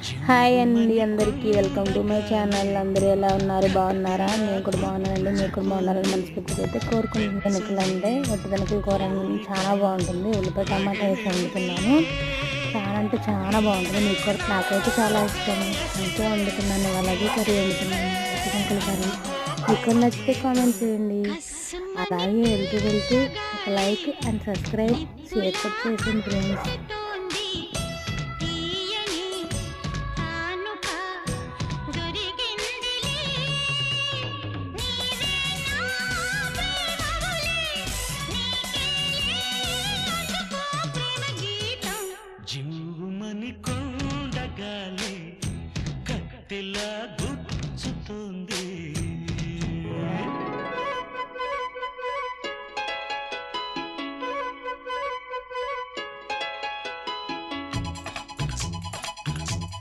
Hi అండి అందరికీ welcome to my channel. అందరూ ఎలా ఉన్నారు? బాగున్నారా? నేను కూడా బాగున్నానండి. మీరు కూడా బాగున్నారని మనస్ఫూర్తిగా అయితే కోరుకుంటున్నాను. వెనుకలు అంటే వెనుకల కూర చాలా బాగుంటుంది. ఉల్లిపాయ టమాటా వేసి వండుతున్నాను. చాలా అంటే చాలా బాగుంటుంది. మీకు కూడా నాకైతే చాలా ఇష్టం. అందుకే వండుతున్నాను. అలాగే కర్రీ వండుతున్నాను. వెనుకల కర్రీ మీకు కూడా నచ్చితే కామెంట్ చేయండి. అలాగే వెళ్తూ ఒక లైక్ అండ్ సబ్స్క్రైబ్ షేర్ కూడా చేసింది ఫ్రెండ్స్.